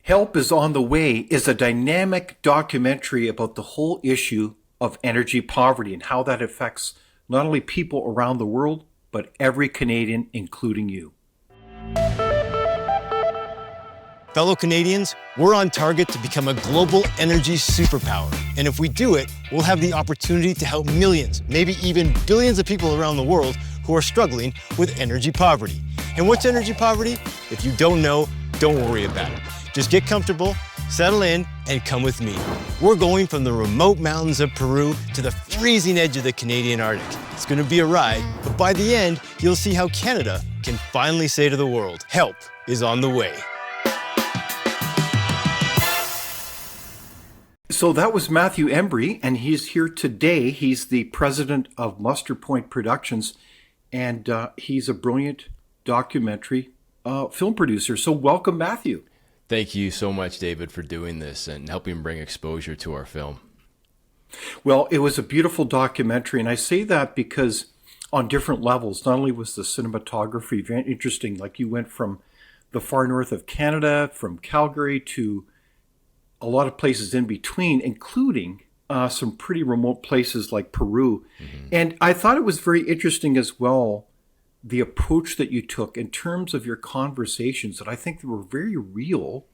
Help is on the Way is a dynamic documentary about the whole issue of energy poverty and how that affects not only people around the world, but every Canadian, including you. Fellow Canadians, we're on target to become a global energy superpower. And if we do it, we'll have the opportunity to help millions, maybe even billions of people around the world who are struggling with energy poverty. And what's energy poverty? If you don't know, don't worry about it. Just get comfortable, settle in, and come with me. We're going from the remote mountains of Peru to the freezing edge of the Canadian Arctic. It's going to be a ride, but by the end, you'll see how Canada can finally say to the world, help is on the way. So that was Mathew Embry, and he's here today. He's the president of Muster Point Productions, and he's a brilliant documentary film producer. So welcome, Mathew. Thank you so much, David, for doing this and helping bring exposure to our film. Well, it was a beautiful documentary, and I say that because on different levels, not only was the cinematography very interesting, like you went from the far north of Canada, from Calgary to a lot of places in between, including some pretty remote places like Peru. Mm-hmm. And I thought it was very interesting as well, the approach that you took in terms of your conversations that I think were very real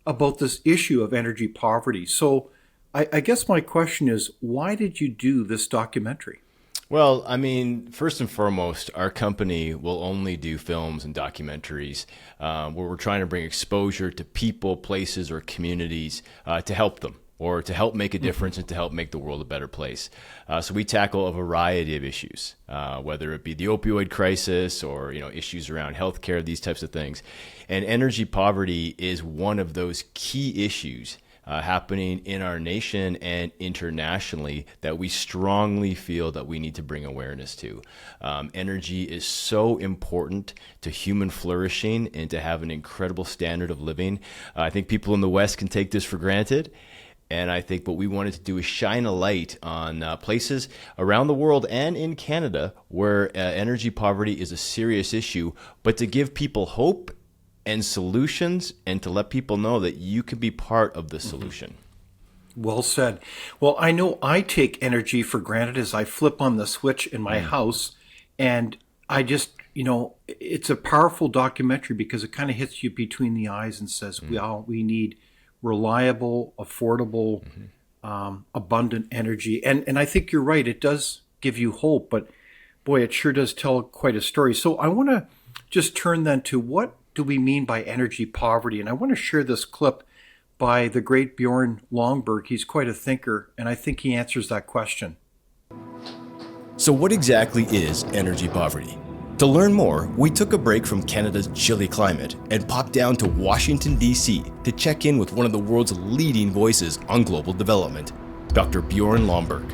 about this issue of energy poverty. So I guess my question is, why did you do this documentary? Well, I mean, first and foremost, our company will only do films and documentaries where we're trying to bring exposure to people, places, or communities to help them, or to help make a difference and to help make the world a better place. So we tackle a variety of issues, whether it be the opioid crisis or issues around healthcare, these types of things. And energy poverty is one of those key issues happening in our nation and internationally that we strongly feel that we need to bring awareness to. Energy is so important to human flourishing and to have an incredible standard of living. I think people in the West can take this for granted. And I think what we wanted to do is shine a light on places around the world and in Canada where energy poverty is a serious issue, but to give people hope and solutions and to let people know that you can be part of the solution. Well said. Well, I know I take energy for granted as I flip on the switch in my house, and I just, it's a powerful documentary because it kind of hits you between the eyes and says, we need reliable, affordable, abundant energy. And I think you're right. It does give you hope, but boy, it sure does tell quite a story. So I want to just turn then to what do we mean by energy poverty? And I want to share this clip by the great Bjorn Lomborg. He's quite a thinker, and I think he answers that question. So what exactly is energy poverty? To learn more, we took a break from Canada's chilly climate and popped down to Washington, D.C. to check in with one of the world's leading voices on global development, Dr. Bjorn Lomborg.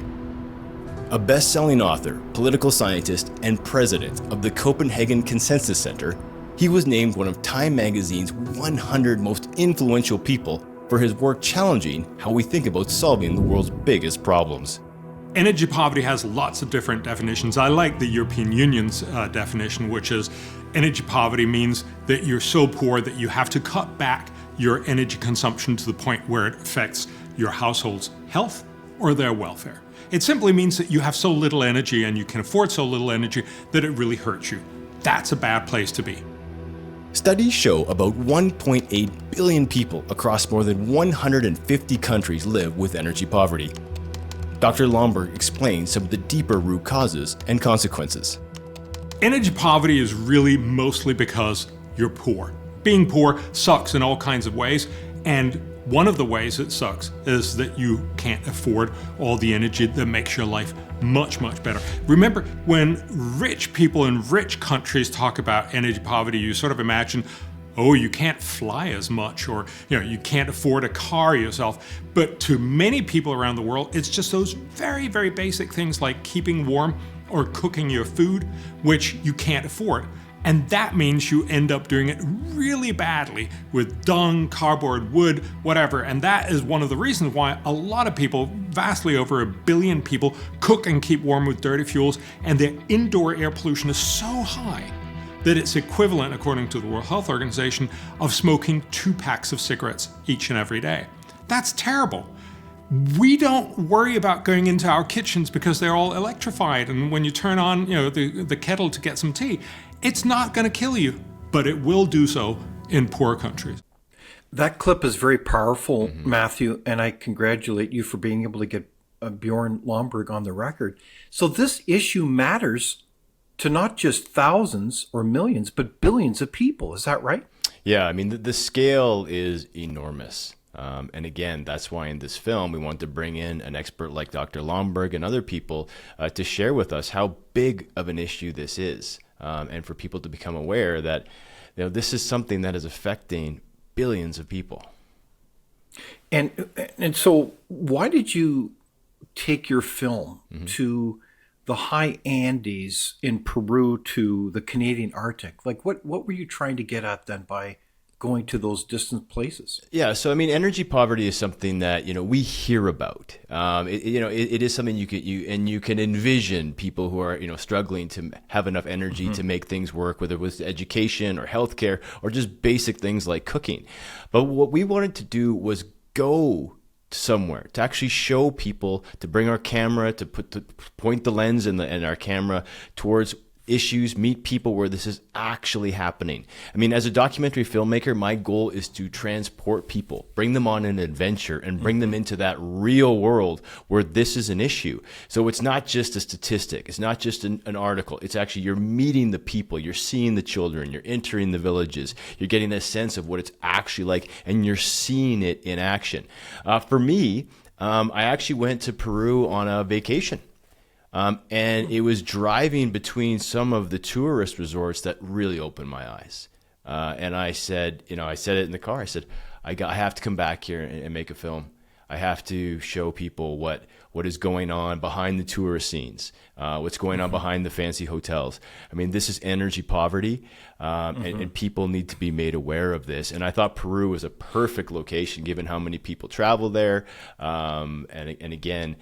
A best-selling author, political scientist, and president of the Copenhagen Consensus Center, he was named one of Time magazine's 100 most influential people for his work challenging how we think about solving the world's biggest problems. Energy poverty has lots of different definitions. I like the European Union's definition, which is energy poverty means that you're so poor that you have to cut back your energy consumption to the point where it affects your household's health or their welfare. It simply means that you have so little energy and you can afford so little energy that it really hurts you. That's a bad place to be. Studies show about 1.8 billion people across more than 150 countries live with energy poverty. Dr. Lomborg explains some of the deeper root causes and consequences. Energy poverty is really mostly because you're poor. Being poor sucks in all kinds of ways, and one of the ways it sucks is that you can't afford all the energy that makes your life much, much better. Remember, when rich people in rich countries talk about energy poverty, you sort of imagine, oh, you can't fly as much, or you can't afford a car yourself. But to many people around the world, it's just those very, very basic things like keeping warm or cooking your food, which you can't afford. And that means you end up doing it really badly with dung, cardboard, wood, whatever. And that is one of the reasons why a lot of people, vastly over 1 billion people, cook and keep warm with dirty fuels, and their indoor air pollution is so high that it's equivalent, according to the World Health Organization, of smoking 2 packs of cigarettes each and every day. That's terrible. We don't worry about going into our kitchens because they're all electrified, and when you turn on, the kettle to get some tea, it's not going to kill you, but it will do so in poor countries. That clip is very powerful, Mathew, and I congratulate you for being able to get Bjorn Lomborg on the record. So this issue matters to not just thousands or millions, but billions of people. Is that right? Yeah, I mean, the scale is enormous. And again, that's why in this film, we want to bring in an expert like Dr. Lomborg and other people to share with us how big of an issue this is, and for people to become aware that this is something that is affecting billions of people. And so why did you take your film to the high Andes in Peru to the Canadian Arctic? Like what were you trying to get at then by going to those distant places? Yeah, so I mean, energy poverty is something that we hear about. It is something you can envision people who are struggling to have enough energy to make things work, whether it was education or healthcare or just basic things like cooking. But what we wanted to do was go somewhere to actually show people, to bring our camera, to point the lens in our camera towards issues, meet people where this is actually happening. I mean, as a documentary filmmaker, my goal is to transport people, bring them on an adventure, and bring them into that real world where this is an issue. So it's not just a statistic. It's not just an article. It's actually, you're meeting the people, you're seeing the children, you're entering the villages, you're getting a sense of what it's actually like, and you're seeing it in action. For me, I actually went to Peru on a vacation. And it was driving between some of the tourist resorts that really opened my eyes. And I said, I said it in the car. I said, I have to come back here and make a film. I have to show people what is going on behind the tourist scenes, what's going on behind the fancy hotels. I mean, this is energy poverty, and people need to be made aware of this. And I thought Peru was a perfect location given how many people travel there. And again,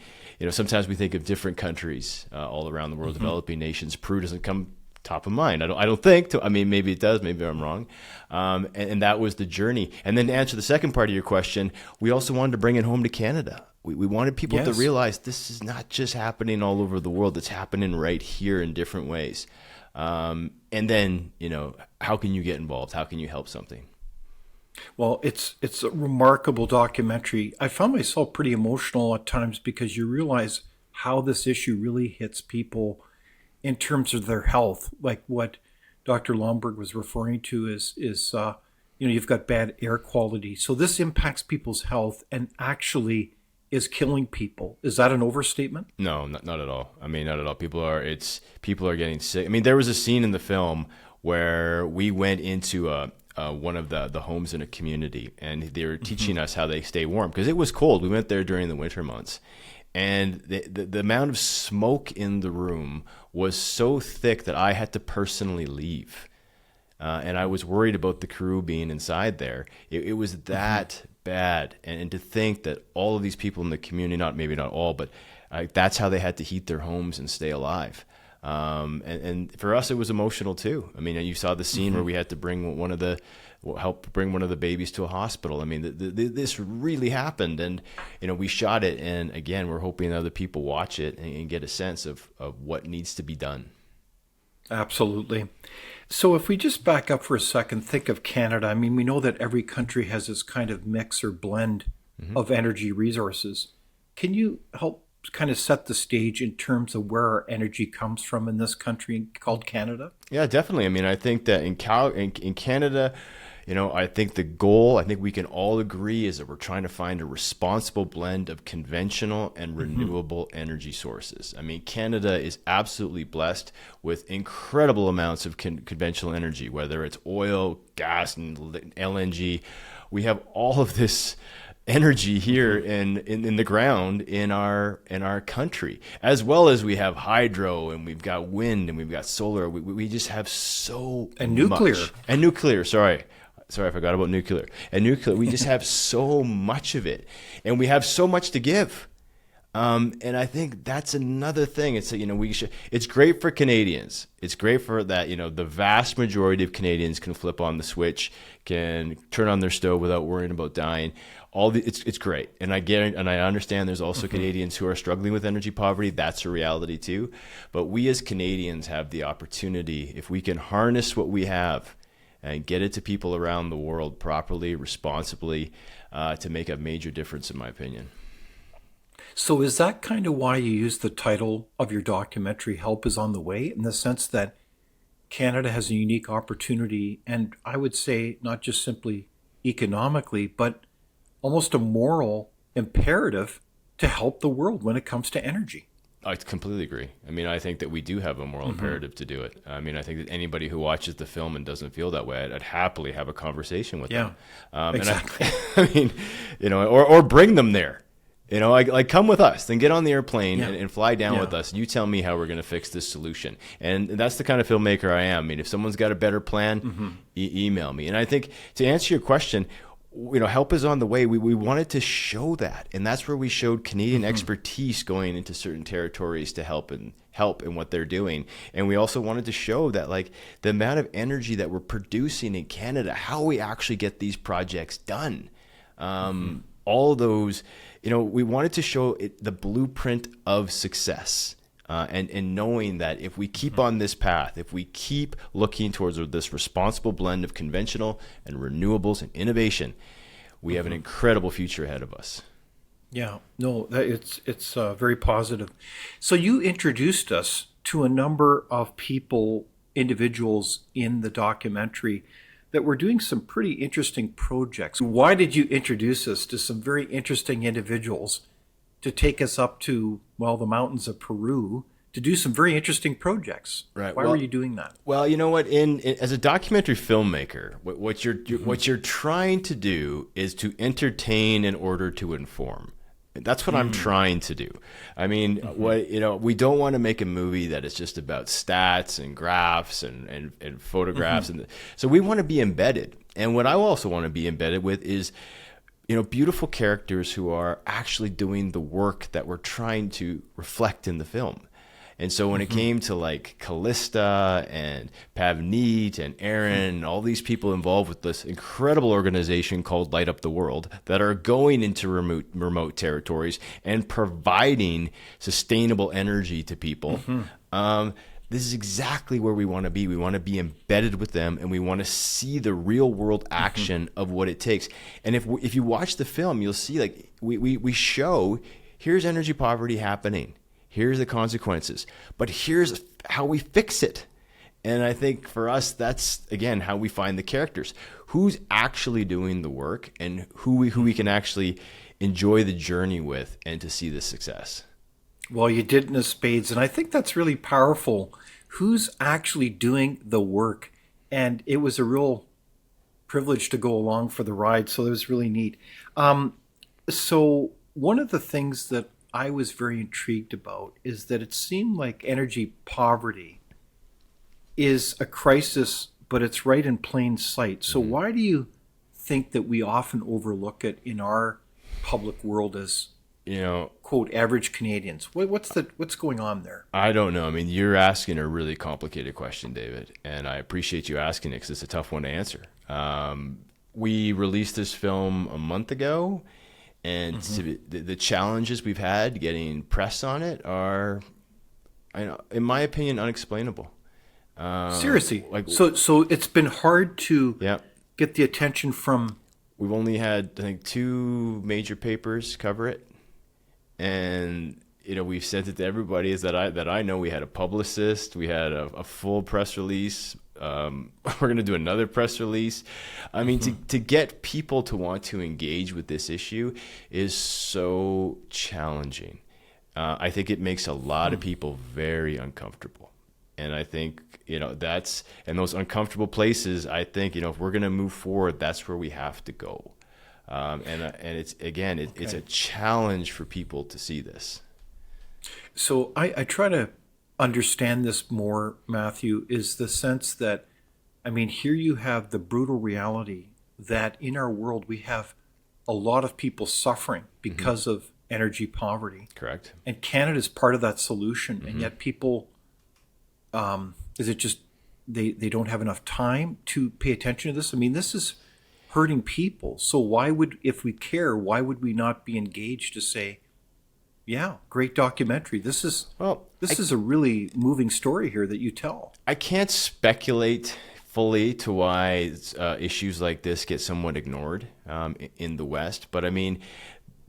sometimes we think of different countries all around the world, developing nations. Peru doesn't come top of mind. I don't think. I mean, maybe it does. Maybe I'm wrong. And that was the journey. And then to answer the second part of your question, we also wanted to bring it home to Canada. We wanted people to realize this is not just happening all over the world. It's happening right here in different ways. And then, how can you get involved? How can you help something? Well, it's a remarkable documentary. I found myself pretty emotional at times because you realize how this issue really hits people in terms of their health. Like what Dr. Lomborg was referring to is you've got bad air quality. So this impacts people's health and actually is killing people. Is that an overstatement? No, not at all. I mean, not at all. People are getting sick. I mean, there was a scene in the film where we went into one of the homes in a community, and they were teaching us how they stay warm because it was cold. We went there during the winter months, and the amount of smoke in the room was so thick that I had to personally leave, and I was worried about the crew being inside there. It was that bad, and to think that all of these people in the community, maybe not all, but that's how they had to heat their homes and stay alive. And for us, it was emotional too. I mean, you saw the scene where we had to help bring one of the babies to a hospital. I mean, this really happened, and we shot it. And again, we're hoping other people watch it and get a sense of what needs to be done. Absolutely. So if we just back up for a second, think of Canada. I mean, we know that every country has this kind of mix or blend of energy resources. Can you help kind of set the stage in terms of where our energy comes from in this country called Canada? Yeah, definitely. I mean, I think that in Canada, I think the goal, I think we can all agree, is that we're trying to find a responsible blend of conventional and renewable energy sources. I mean, Canada is absolutely blessed with incredible amounts of conventional energy, whether it's oil, gas, and LNG. We have all of this energy here in the ground in our country, as well as we have hydro, and we've got wind, and we've got solar. We just have so nuclear. And nuclear. Sorry, I forgot about nuclear. And nuclear, we just have so much of it, and we have so much to give. And I think that's another thing. It's it's great for Canadians. It's great for that, the vast majority of Canadians can flip on the switch, can turn on their stove without worrying about dying. It's great. And I get it, and I understand there's also Canadians who are struggling with energy poverty. That's a reality too. But we as Canadians have the opportunity, if we can harness what we have and get it to people around the world properly, responsibly, to make a major difference, in my opinion. So is that kind of why you use the title of your documentary, Help is on the Way, in the sense that Canada has a unique opportunity, and I would say not just simply economically, but almost a moral imperative to help the world when it comes to energy? I completely agree. I mean, I think that we do have a moral imperative to do it. I mean, I think that anybody who watches the film and doesn't feel that way, I'd happily have a conversation with them. Exactly. And I mean, or bring them there. Like come with us, then get on the airplane and fly down with us. You tell me how we're going to fix this solution. And that's the kind of filmmaker I am. I mean, if someone's got a better plan, email me. And I think to answer your question, help is on the way. We wanted to show that. And that's where we showed Canadian expertise going into certain territories to help in what they're doing. And we also wanted to show that, like, the amount of energy that we're producing in Canada, how we actually get these projects done. All of those, we wanted to show the blueprint of success, and knowing that if we keep on this path, if we keep looking towards this responsible blend of conventional and renewables and innovation, we have an incredible future ahead of us. Yeah, no, it's very positive. So you introduced us to a number of individuals in the documentary that were doing some pretty interesting projects. Why did you introduce us to some very interesting individuals to take us up to, the mountains of Peru to do some very interesting projects? Right. Why were you doing that? Well, you know what? As a documentary filmmaker, what you're trying to do is to entertain in order to inform. That's what I'm trying to do. I mean, we don't want to make a movie that is just about stats and graphs and photographs. And so we want to be embedded. And what I also want to be embedded with is, beautiful characters who are actually doing the work that we're trying to reflect in the film. And so when it came to like Callista and Pavneet and Aaron and all these people involved with this incredible organization called Light Up the World that are going into remote territories and providing sustainable energy to people, this is exactly where we want to be. We want to be embedded with them, and we want to see the real world action of what it takes. And if you watch the film, you'll see, like, we show, here's energy poverty happening. Here's the consequences, but here's how we fix it. And I think for us, that's, again, how we find the characters. Who's actually doing the work, and who we can actually enjoy the journey with and to see the success. Well, you did in a spades, and I think that's really powerful. Who's actually doing the work? And it was a real privilege to go along for the ride, so it was really neat. So one of the things that I was very intrigued about is that it seemed like energy poverty is a crisis, but it's right in plain sight. So why do you think that we often overlook it in our public world as, quote, average Canadians? What's going on there? I don't know. I mean, you're asking a really complicated question, David, and I appreciate you asking it because it's a tough one to answer. We released this film a month ago. And the challenges we've had getting press on it are, in my opinion, unexplainable. Seriously, so it's been hard to get the attention from. We've only had, I think, 2 major papers cover it, and we've sent it to everybody. Is that I know. We had a publicist, we had a full press release. We're going to do another press release. I mean, to get people to want to engage with this issue is so challenging. I think it makes a lot of people very uncomfortable. And I think, that's, and those uncomfortable places, I think, if we're going to move forward, that's where we have to go. And it's, again, it's a challenge for people to see this. So I try to understand this more, Mathew, is the sense that, here you have the brutal reality that in our world we have a lot of people suffering because of energy poverty. Correct. And Canada's part of that solution. And yet people, is it just they don't have enough time to pay attention to this? I mean, this is hurting people. So why would, if we care, why would we not be engaged to say, yeah, great documentary. This is a really moving story here that you tell. I can't speculate fully to why issues like this get somewhat ignored in the West, but I mean,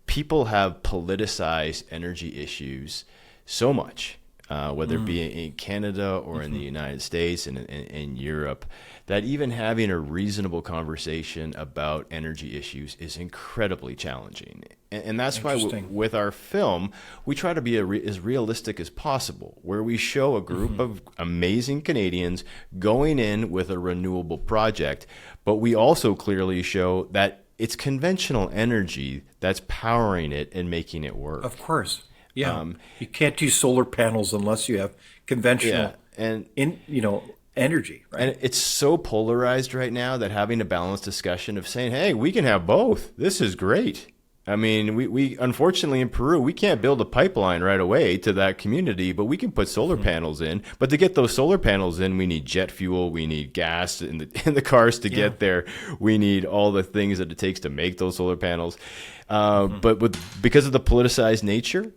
people have politicized energy issues so much, whether it be in Canada or in the United States and in Europe, that even having a reasonable conversation about energy issues is incredibly challenging. And that's why with our film, we try to be as realistic as possible, where we show a group of amazing Canadians going in with a renewable project, but we also clearly show that it's conventional energy that's powering it and making it work. Of course. Yeah. You can't do solar panels unless you have conventional energy, right? And it's so polarized right now that having a balanced discussion of saying, hey, we can have both. This is great. I mean, we unfortunately in Peru, we can't build a pipeline right away to that community, but we can put solar panels in. But to get those solar panels in, we need jet fuel, we need gas in the cars to get there. We need all the things that it takes to make those solar panels. But because of the politicized nature,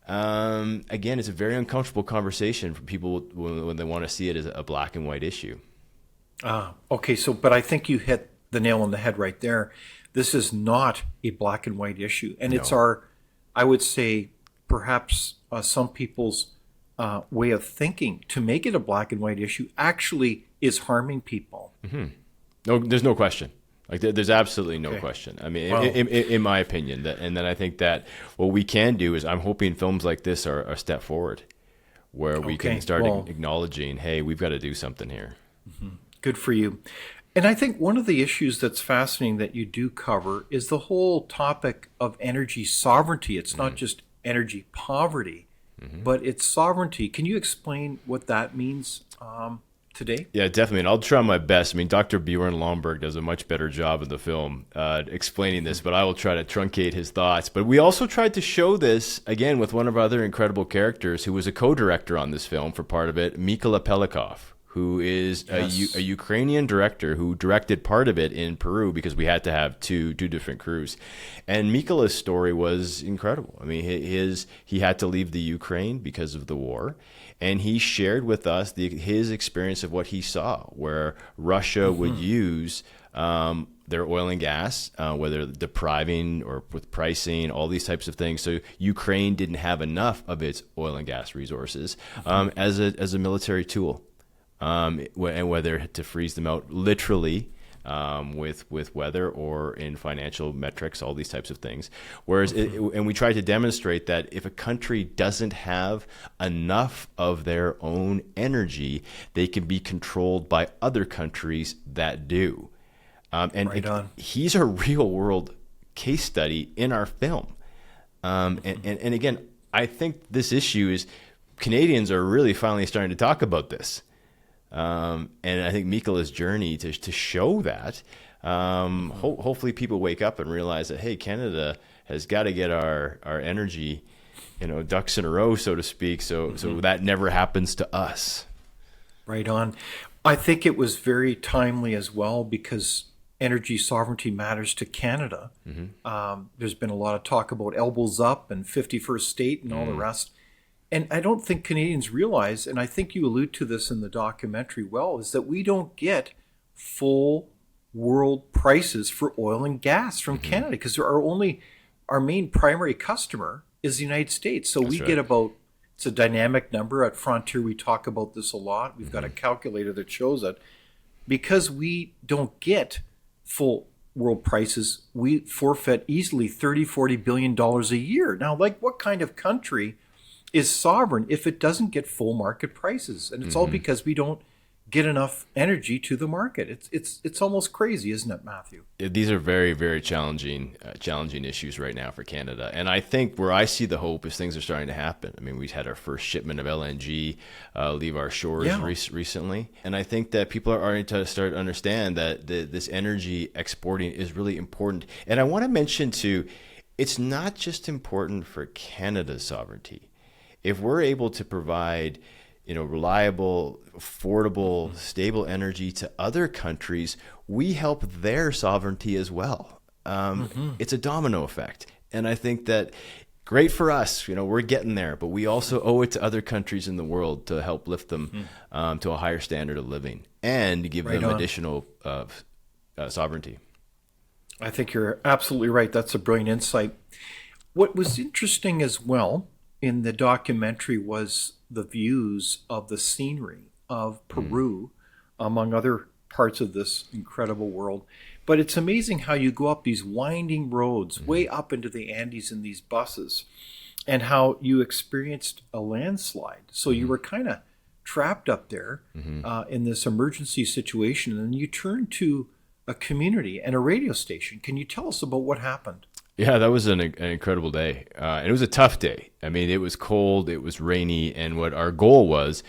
again, it's a very uncomfortable conversation for people when they want to see it as a black and white issue. Okay, but I think you hit the nail on the head right there. This is not a black and white issue. And it's I would say, perhaps some people's way of thinking to make it a black and white issue actually is harming people. No, there's no question. Like there's absolutely no question. I mean, in my opinion, and then I think that what we can do is, I'm hoping films like this are a step forward, where we can start acknowledging, hey, we've got to do something here. Good for you. And I think one of the issues that's fascinating that you do cover is the whole topic of energy sovereignty. It's not just energy poverty, but it's sovereignty. Can you explain what that means today? Yeah, definitely. And I'll try my best. I mean, Dr. Bjorn Lomborg does a much better job in the film explaining this, but I will try to truncate his thoughts. But we also tried to show this, again, with one of our other incredible characters who was a co-director on this film for part of it, Mykola Pelikov, who is a Ukrainian director who directed part of it in Peru because we had to have two different crews. And Mykola's story was incredible. I mean, he had to leave the Ukraine because of the war, and he shared with us his experience of what he saw, where Russia would use their oil and gas, whether depriving or with pricing, all these types of things. So Ukraine didn't have enough of its oil and gas resources as a military tool. And whether to freeze them out literally with weather or in financial metrics, all these types of things. Whereas, and we try to demonstrate that if a country doesn't have enough of their own energy, they can be controlled by other countries that do. He's a real world case study in our film. And again, I think this issue is Canadians are really finally starting to talk about this. And I think Mykola's journey to show that, hopefully people wake up and realize that, hey, Canada has got to get our energy, ducks in a row, so to speak, so that never happens to us. Right on. I think it was very timely as well because energy sovereignty matters to Canada. There's been a lot of talk about elbows up and 51st state and all the rest. And I don't think Canadians realize, and I think you allude to this in the documentary well, is that we don't get full world prices for oil and gas from Canada because our main primary customer is the United States. So we get about, it's a dynamic number. At Frontier, we talk about this a lot. We've got a calculator that shows it. Because we don't get full world prices, we forfeit easily $30-40 billion a year. Now, what kind of country is sovereign if it doesn't get full market prices? And it's all because we don't get enough energy to the market. It's almost crazy, isn't it, Matthew? These are very, very challenging issues right now for Canada. And I think where I see the hope is things are starting to happen. I mean, we had our first shipment of LNG leave our shores recently. And I think that people are starting to start to understand that this energy exporting is really important. And I want to mention too, it's not just important for Canada's sovereignty. If we're able to provide, reliable, affordable, stable energy to other countries, we help their sovereignty as well. It's a domino effect. And I think that great for us, we're getting there, but we also owe it to other countries in the world to help lift them to a higher standard of living and give them additional sovereignty. I think you're absolutely right. That's a brilliant insight. What was interesting as well in the documentary was the views of the scenery of Peru, among other parts of this incredible world. But it's amazing how you go up these winding roads way up into the Andes in these buses, and how you experienced a landslide. So you were kind of trapped up there in this emergency situation, and you turned to a community and a radio station. Can you tell us about what happened? Yeah, that was an incredible day. And it was a tough day. I mean, it was cold, it was rainy, and what our goal was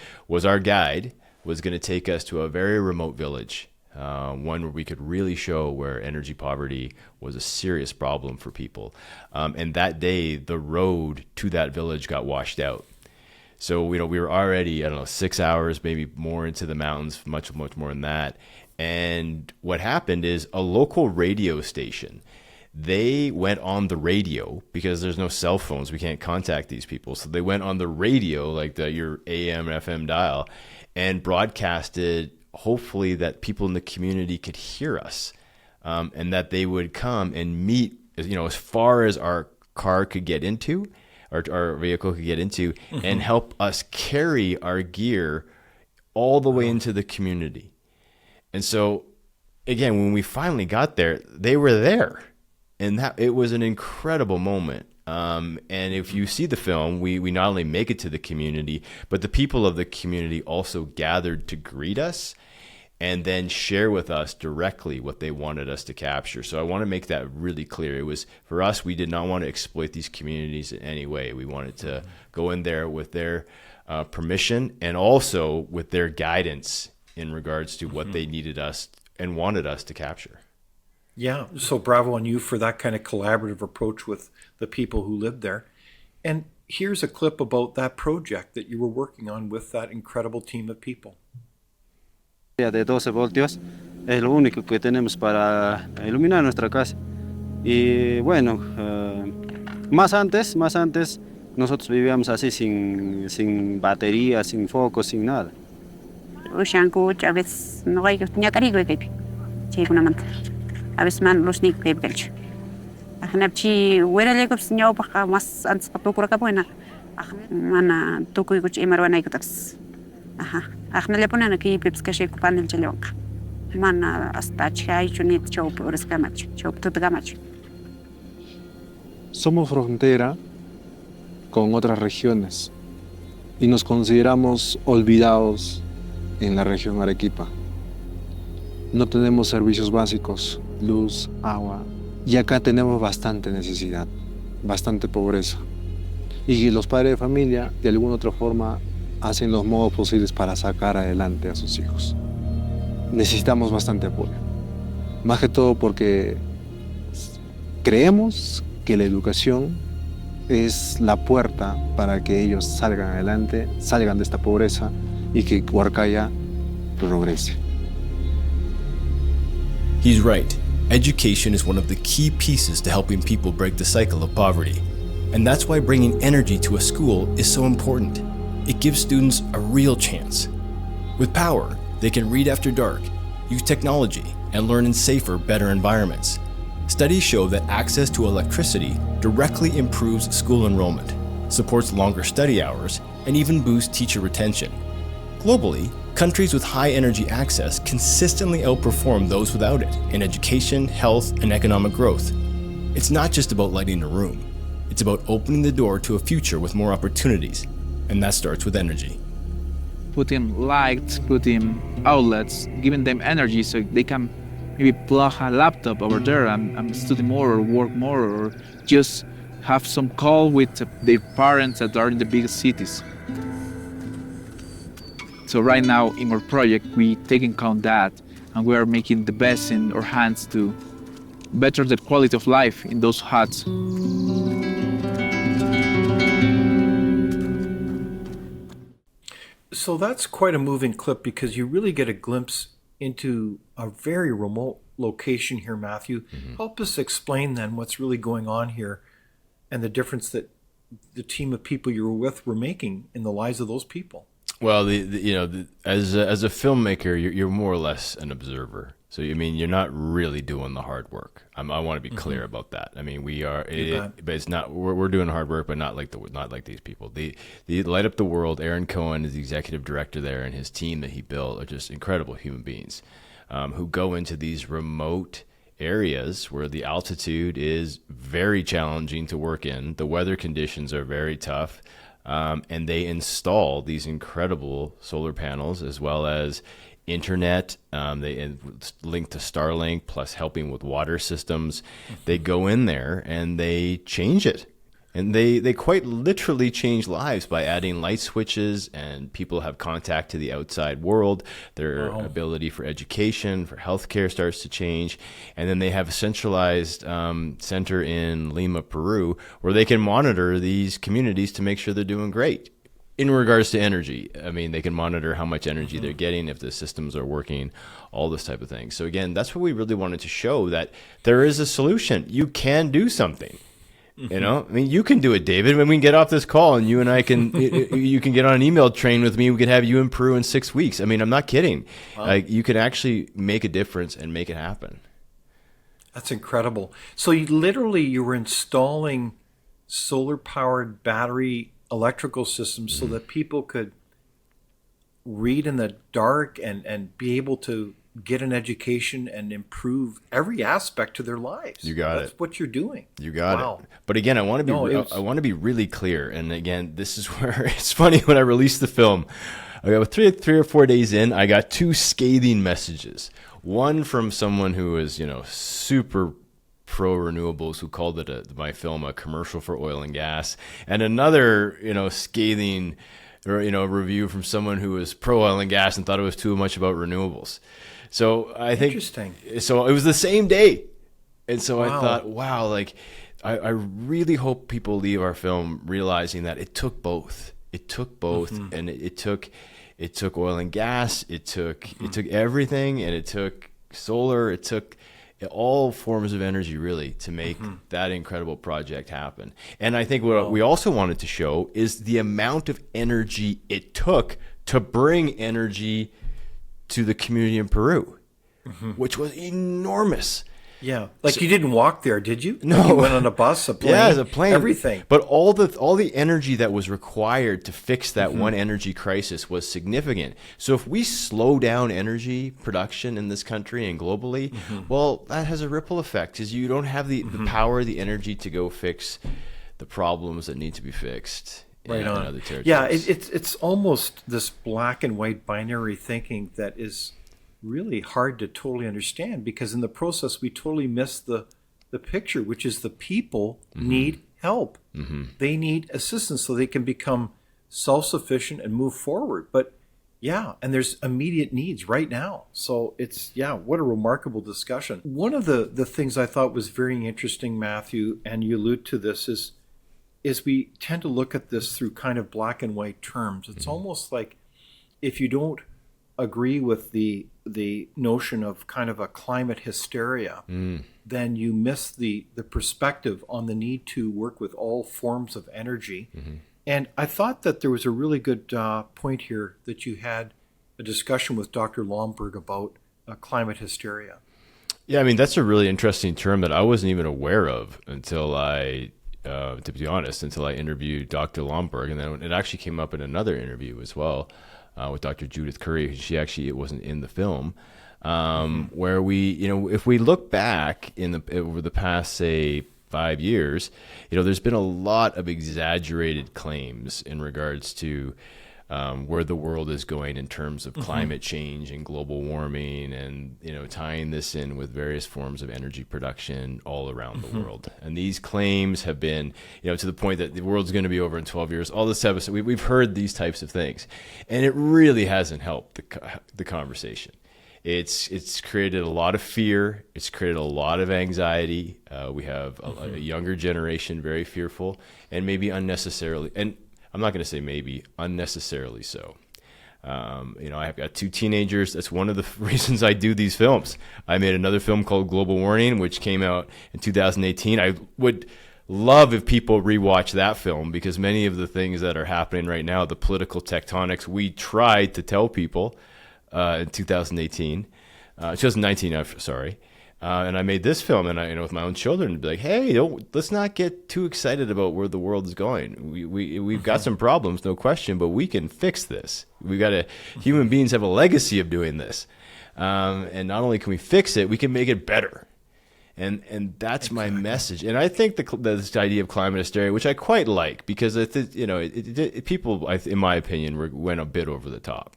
our guide was going to take us to a very remote village, one where we could really show where energy poverty was a serious problem for people. And that day, the road to that village got washed out. So, we were already, 6 hours, maybe more into the mountains, much more than that. And what happened is a local radio station, they went on the radio because there's no cell phones. We can't contact these people. So they went on the radio, like your AM, FM dial, and broadcasted, hopefully that people in the community could hear us, and that they would come and meet, as far as our car could get into, our vehicle could get into, and help us carry our gear all the way into the community. And so, again, when we finally got there, they were there. And it was an incredible moment. And if you see the film, we not only make it to the community, but the people of the community also gathered to greet us and then share with us directly what they wanted us to capture. So I want to make that really clear. It was, for us, we did not want to exploit these communities in any way. We wanted to go in there with their permission and also with their guidance in regards to what they needed us and wanted us to capture. Yeah, so bravo on you for that kind of collaborative approach with the people who lived there. And here's a clip about that project that you were working on with that incredible team of people. De 12 voltios es lo único que tenemos para iluminar nuestra casa. Y bueno, más antes nosotros vivíamos así sin batería, sin foco, sin nada. Ushanku a veces no hay que carigo que una manta. A veces man los nick de belch. Ahnapchi wera lego sinyo pa mas antes pa procura ka buena. Mana tuku kuch emarwana ikutas. Aha. Ahna le ponen aquí pips que sheku panel chelonka. Mana hasta chai chunit chop reskamach, chop tutgamach. Somos frontera con otras regiones y nos consideramos olvidados en la región Arequipa. No tenemos servicios básicos, luz, agua, y acá tenemos bastante necesidad, bastante pobreza. Y los padres de familia, de alguna otra forma, hacen los modos posibles para sacar adelante a sus hijos. Necesitamos bastante apoyo, más que todo porque creemos que la educación es la puerta para que ellos salgan adelante, salgan de esta pobreza y que Huarcaya progrese. He's right. Education is one of the key pieces to helping people break the cycle of poverty. And that's why bringing energy to a school is so important. It gives students a real chance. With power, they can read after dark, use technology, and learn in safer, better environments. Studies show that access to electricity directly improves school enrollment, supports longer study hours, and even boosts teacher retention. Globally, countries with high energy access consistently outperform those without it in education, health, and economic growth. It's not just about lighting a room. It's about opening the door to a future with more opportunities, and that starts with energy. Putting lights, putting outlets, giving them energy so they can maybe plug a laptop over there and study more or work more or just have some call with their parents that are in the biggest cities. So right now in our project, we take in account that and we are making the best in our hands to better the quality of life in those huts. So that's quite a moving clip because you really get a glimpse into a very remote location here, Matthew. Help us explain then what's really going on here and the difference that the team of people you were with were making in the lives of those people. Well, as a filmmaker, you're more or less an observer. So I mean, you're not really doing the hard work. I want to be clear about that. I mean, we are, but it's not. We're doing hard work, but not like these people. The Light Up the World. Aaron Cohen is the executive director there, and his team that he built are just incredible human beings who go into these remote areas where the altitude is very challenging to work in. The weather conditions are very tough. And they install these incredible solar panels as well as internet. They link to Starlink, plus helping with water systems. They go in there and they change it. And they quite literally change lives by adding light switches, and people have contact to the outside world. Their ability for education, for healthcare starts to change. And then they have a centralized center in Lima, Peru, where they can monitor these communities to make sure they're doing great. In regards to energy, I mean, they can monitor how much energy they're getting, if the systems are working, all this type of thing. So again, that's what we really wanted to show, that there is a solution. You can do something. You know, I mean, you can do it, David. When we get off this call and you and I can, you can get on an email train with me. We could have you in Peru in 6 weeks. I mean, I'm not kidding. Wow. Like, you can actually make a difference and make it happen. That's incredible. So you were installing solar powered battery electrical systems so that people could read in the dark and be able to get an education and improve every aspect to their lives. You got it. That's what you're doing. You got it. But again, I want to be really clear. And again, this is where it's funny. When I released the film, I got three or 4 days in, I got 2 scathing messages. One from someone who was, super pro renewables, who called it my film a commercial for oil and gas, and another, scathing review from someone who was pro oil and gas and thought it was too much about renewables. So I think, interesting. So it was the same day. And so Wow. I thought, wow, like I really hope people leave our film realizing that it took both. It took both, and it took oil and gas, it took everything, and it took solar, it took all forms of energy really to make that incredible project happen. And I think what we also wanted to show is the amount of energy it took to bring energy to the community in Peru, which was enormous. Yeah. Like, you didn't walk there, did you? No. Like, you went on a bus, a plane. Yeah, a plane. Everything. But all the energy that was required to fix that one energy crisis was significant. So if we slow down energy production in this country and globally, well, that has a ripple effect, because you don't have the power, the energy to go fix the problems that need to be fixed. Right on. In other territories. Yeah, it's almost this black and white binary thinking that is really hard to totally understand, because in the process we totally miss the picture, which is the people need help. They need assistance so they can become self-sufficient and move forward. But yeah, and there's immediate needs right now. So it's, what a remarkable discussion. One of the things I thought was very interesting, Matthew, and you allude to this, is we tend to look at this through kind of black and white terms. It's almost like if you don't agree with the notion of kind of a climate hysteria, then you miss the perspective on the need to work with all forms of energy. And I thought that there was a really good point here that you had a discussion with Dr. Lomberg about climate hysteria. Yeah, I mean, that's a really interesting term that I wasn't even aware of until to be honest, until I interviewed Dr. Lomberg. And then it actually came up in another interview as well with Dr. Judith Curry. It wasn't in the film, where we, if we look back over the past, say, 5 years, there's been a lot of exaggerated claims in regards to where the world is going in terms of climate change and global warming, and tying this in with various forms of energy production all around the world. And these claims have been to the point that the world's going to be over in 12 years. All this type of stuff, we've heard these types of things, and it really hasn't helped the conversation. It's created a lot of fear. It's created a lot of anxiety. We have a younger generation very fearful, and maybe unnecessarily, and I'm not going to say maybe, unnecessarily so. I've got 2 teenagers. That's one of the reasons I do these films. I made another film called Global Warning, which came out in 2018. I would love if people rewatch that film, because many of the things that are happening right now, the political tectonics, we tried to tell people in 2019, 2019, I'm sorry. And I made this film, and with my own children, be like, hey, let's not get too excited about where the world is going. We've got some problems, no question, but we can fix this. Human beings have a legacy of doing this. And not only can we fix it, we can make it better. And that's my message. And I think this idea of climate hysteria, which I quite like, because people, in my opinion, went a bit over the top.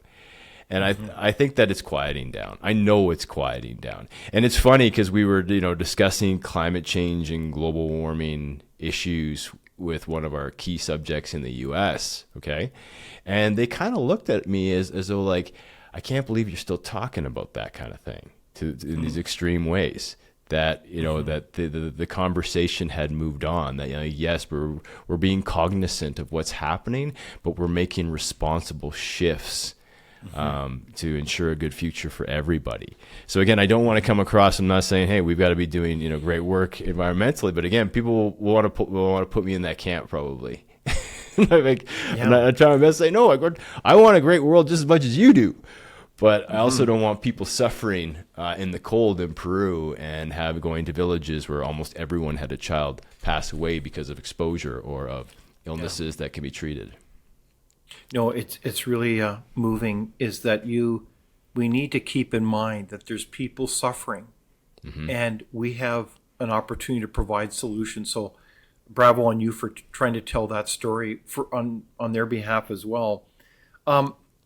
And I think that it's quieting down. I know it's quieting down. And it's funny because we were, discussing climate change and global warming issues with one of our key subjects in the U.S., okay? And they kind of looked at me as though, like, I can't believe you're still talking about that kind of thing in these extreme ways. That that the conversation had moved on. That yes, we're being cognizant of what's happening, but we're making responsible shifts to ensure a good future for everybody. So again, I don't want to come across. I'm not saying, hey, we've got to be doing great work environmentally, but again, people will want to put me in that camp probably. I'm trying my best to say no. I want a great world just as much as you do. But I also don't want people suffering in the cold in Peru and going to villages where almost everyone had a child pass away because of exposure or of illnesses that can be treated. No, it's really moving. Is that we need to keep in mind that there's people suffering, and we have an opportunity to provide solutions. So, bravo on you for trying to tell that story on their behalf as well.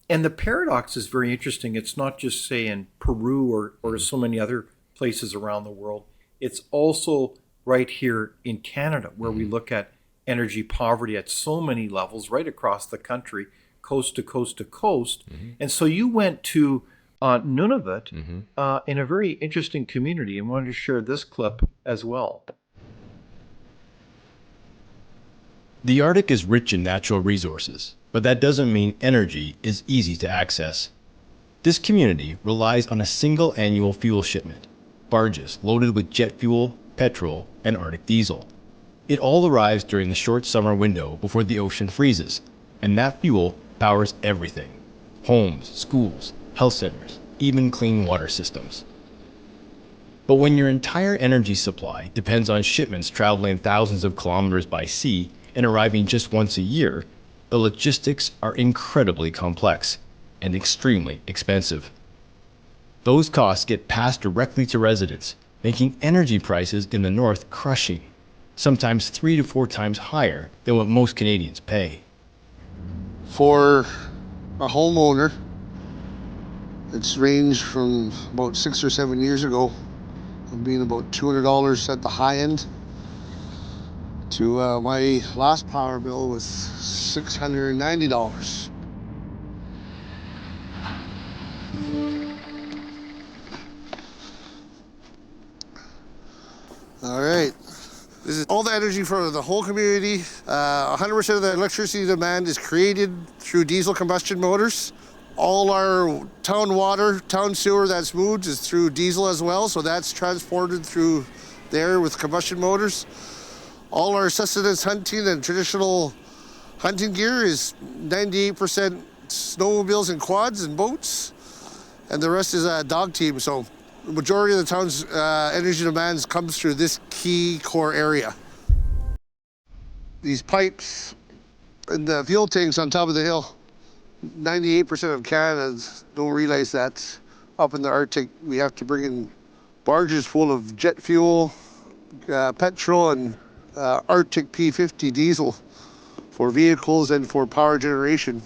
And the paradox is very interesting. It's not just, say, in Peru or so many other places around the world. It's also right here in Canada, where we look at energy poverty at so many levels right across the country, coast to coast to coast. And so you went to Nunavut in a very interesting community, and wanted to share this clip as well. The Arctic is rich in natural resources, but that doesn't mean energy is easy to access. This community relies on a single annual fuel shipment, barges loaded with jet fuel, petrol, and Arctic diesel. It all arrives during the short summer window before the ocean freezes, and that fuel powers everything: homes, schools, health centers, even clean water systems. But when your entire energy supply depends on shipments traveling thousands of kilometers by sea and arriving just once a year, the logistics are incredibly complex and extremely expensive. Those costs get passed directly to residents, making energy prices in the north crushing, sometimes 3 to 4 times higher than what most Canadians pay. For a homeowner, it's ranged from about 6 or 7 years ago, from being about $200 at the high end, to my last power bill was $690. All right. This is all the energy for the whole community. 100% of the electricity demand is created through diesel combustion motors. All our town water, town sewer that's moved is through diesel as well, so that's transported through there with combustion motors. All our sustenance hunting and traditional hunting gear is 98% snowmobiles and quads and boats, and the rest is a dog team. So the majority of the town's energy demands comes through this key core area. These pipes and the fuel tanks on top of the hill, 98% of Canadians don't realize that up in the Arctic we have to bring in barges full of jet fuel, petrol, and Arctic P50 diesel for vehicles and for power generation.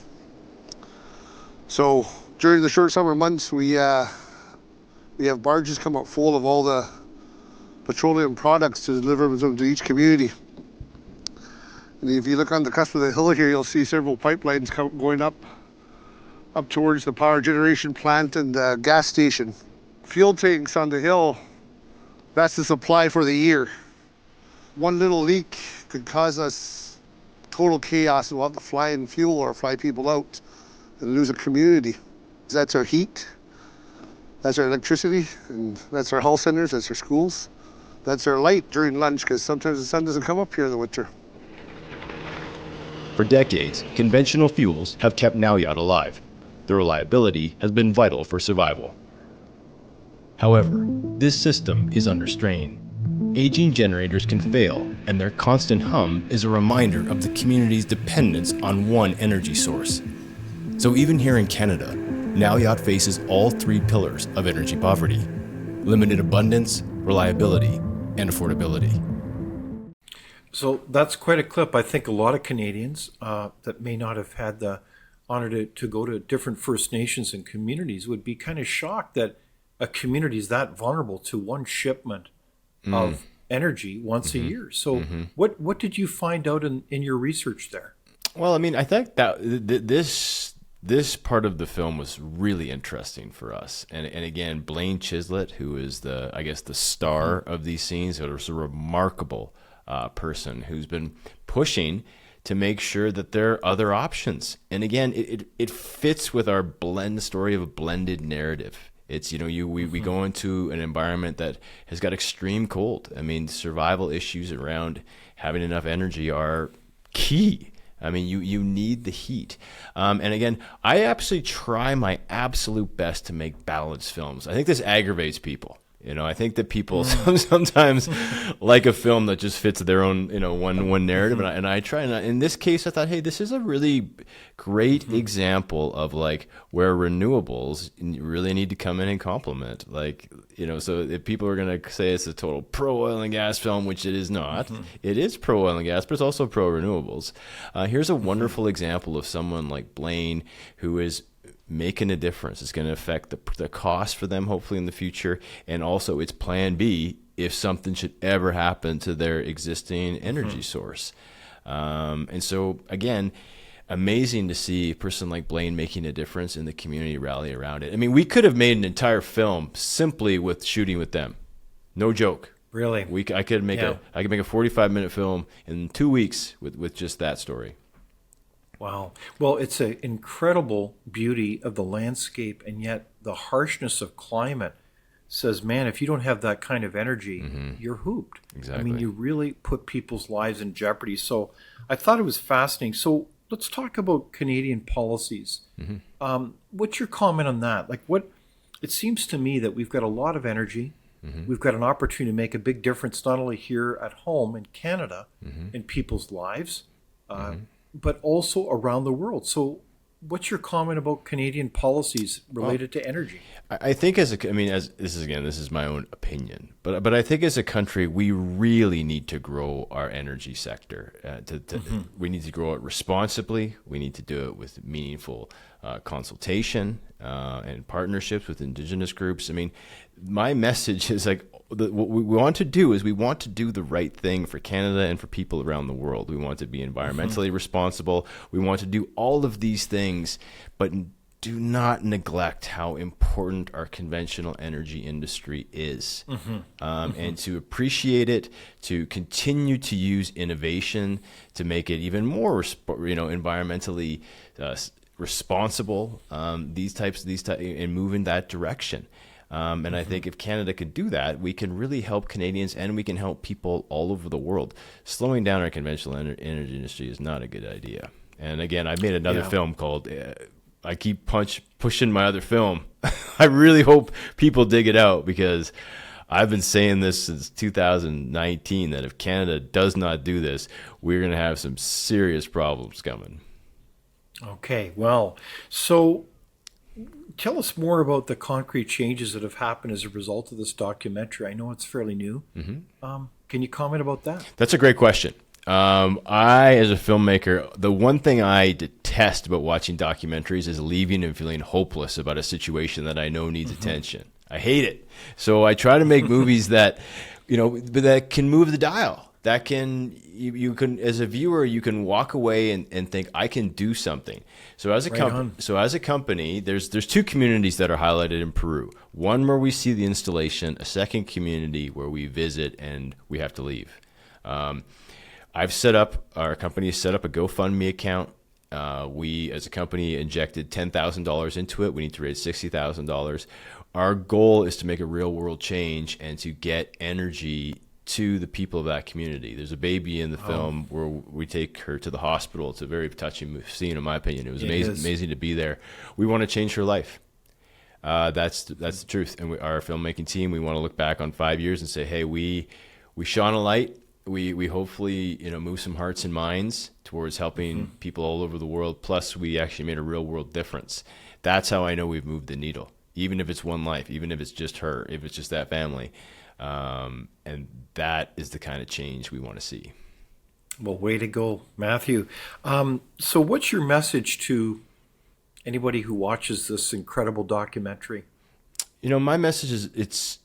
So during the short summer months, we have barges come up full of all the petroleum products to deliver them to each community. And if you look on the cusp of the hill here, you'll see several pipelines going up up towards the power generation plant and the gas station. Fuel tanks on the hill, that's the supply for the year. One little leak could cause us total chaos. We'll have to fly in fuel or fly people out and lose a community. That's our heat, that's our electricity, and that's our health centers, that's our schools. That's our light during lunch, because sometimes the sun doesn't come up here in the winter. For decades, conventional fuels have kept Nauyot alive. Their reliability has been vital for survival. However, this system is under strain. Aging generators can fail, and their constant hum is a reminder of the community's dependence on one energy source. So even here in Canada, Nauyot faces all three pillars of energy poverty: limited abundance, reliability, and affordability. So that's quite a clip. I think a lot of Canadians that may not have had the honor to go to different First Nations and communities would be kind of shocked that a community is that vulnerable to one shipment of energy once a year. So what did you find out in your research there? Well, I mean, I think that this part of the film was really interesting for us. And again, Blaine Chislett, who is the star of these scenes, is a remarkable person who's been pushing to make sure that there are other options. And again, it fits with our story of a blended narrative. It's, we go into an environment that has got extreme cold. I mean, survival issues around having enough energy are key. I mean, you need the heat. And again, I absolutely try my absolute best to make balanced films. I think this aggravates people. I think that people sometimes like a film that just fits their own, one narrative. And I try. And in this case, I thought, hey, this is a really great example of like where renewables really need to come in and complement. So if people are going to say it's a total pro oil and gas film, which it is not, it is pro oil and gas, but it's also pro renewables. Here's a wonderful example of someone like Blaine who is making a difference. It's going to affect the cost for them, hopefully, in the future, and also it's plan B if something should ever happen to their existing energy source. And so, again, amazing to see a person like Blaine making a difference in the community rally around it. I mean, we could have made an entire film simply with shooting with them. No joke. Really? I could make a 45-minute film in 2 weeks with just that story. Wow. Well, it's an incredible beauty of the landscape, and yet the harshness of climate says, man, if you don't have that kind of energy, you're hooped. Exactly. I mean, you really put people's lives in jeopardy. So I thought it was fascinating. So let's talk about Canadian policies. What's your comment on that? It seems to me that we've got a lot of energy. We've got an opportunity to make a big difference, not only here at home in Canada, in people's lives, but also around the world. So what's your comment about Canadian policies related to energy? I think this is my own opinion, but I think as a country, we really need to grow our energy sector. We need to grow it responsibly. We need to do it with meaningful consultation and partnerships with Indigenous groups. I mean, my message is what we want to do is we want to do the right thing for Canada and for people around the world. We want to be environmentally responsible. We want to do all of these things, but do not neglect how important our conventional energy industry is, and to appreciate it, to continue to use innovation to make it even more, environmentally responsible. These types, and move in that direction. And I think if Canada can do that, we can really help Canadians and we can help people all over the world. Slowing down our conventional energy industry is not a good idea. And again, I made another film called, I keep pushing my other film. I really hope people dig it out, because I've been saying this since 2019 that if Canada does not do this, we're going to have some serious problems coming. Okay, well, so tell us more about the concrete changes that have happened as a result of this documentary. I know it's fairly new. Can you comment about that? That's a great question. I, as a filmmaker, the one thing I detest about watching documentaries is leaving and feeling hopeless about a situation that I know needs attention. I hate it. So I try to make movies that, that can move the dial. that you can, as a viewer, you can walk away and think, I can do something. So as a company, there's two communities that are highlighted in Peru. One where we see the installation, a second community where we visit and we have to leave. Our company has set up a GoFundMe account. We, as a company, injected $10,000 into it. We need to raise $60,000. Our goal is to make a real world change and to get energy to the people of that community. There's a baby in the film where we take her to the hospital. It's a very touching scene, in my opinion. It was amazing to be there. We want to change her life. That's the truth. And our filmmaking team, we want to look back on 5 years and say, hey, we shone a light. We hopefully move some hearts and minds towards helping people all over the world. Plus, we actually made a real world difference. That's how I know we've moved the needle. Even if it's one life, even if it's just her, if it's just that family. And that is the kind of change we want to see. Well, way to go, Mathew. So what's your message to anybody who watches this incredible documentary? My message is,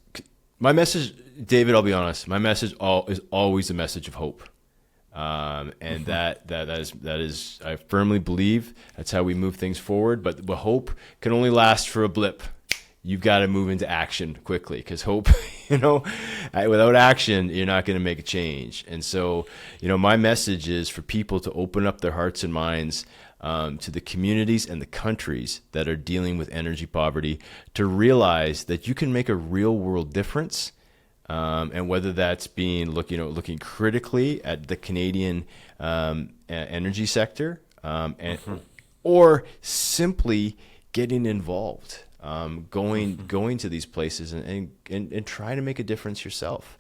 David, I'll be honest, my message is always a message of hope. And that is, I firmly believe that's how we move things forward. But hope can only last for a blip. You've got to move into action quickly, because hope, without action, you're not going to make a change. And so, my message is for people to open up their hearts and minds to the communities and the countries that are dealing with energy poverty, to realize that you can make a real world difference. And whether that's looking critically at the Canadian energy sector, or simply getting involved. Going to these places and trying to make a difference yourself.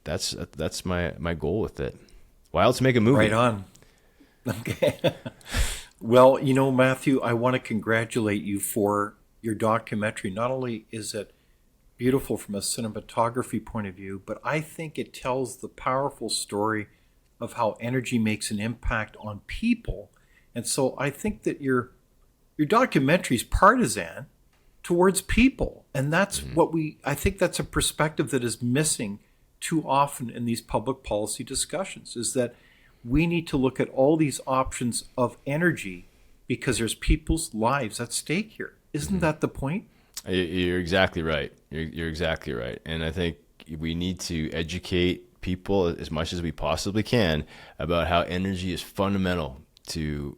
That's my goal with it. Why else make a movie? Right on. Okay. Well, Mathew, I want to congratulate you for your documentary. Not only is it beautiful from a cinematography point of view, but I think it tells the powerful story of how energy makes an impact on people. And so I think that your documentary is partisan towards people. And that's I think that's a perspective that is missing too often in these public policy discussions, is that we need to look at all these options of energy because there's people's lives at stake here. Isn't that the point? You're exactly right. You're exactly right. And I think we need to educate people as much as we possibly can about how energy is fundamental to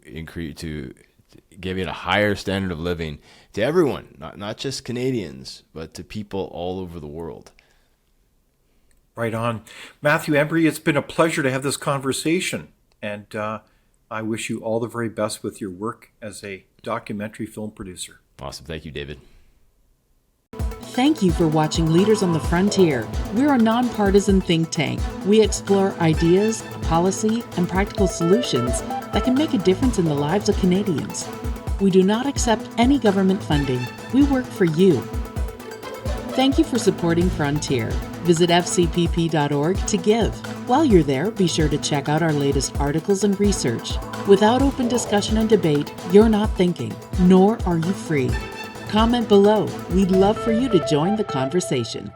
giving a higher standard of living to everyone, not just Canadians, but to people all over the world. Right on. Mathew Embry, it's been a pleasure to have this conversation, and I wish you all the very best with your work as a documentary film producer. Awesome. Thank you, David. Thank you for watching Leaders on the Frontier. We're a nonpartisan think tank. We explore ideas, policy, and practical solutions that can make a difference in the lives of Canadians. We do not accept any government funding. We work for you. Thank you for supporting Frontier. Visit fcpp.org to give. While you're there, be sure to check out our latest articles and research. Without open discussion and debate, you're not thinking, nor are you free. Comment below. We'd love for you to join the conversation.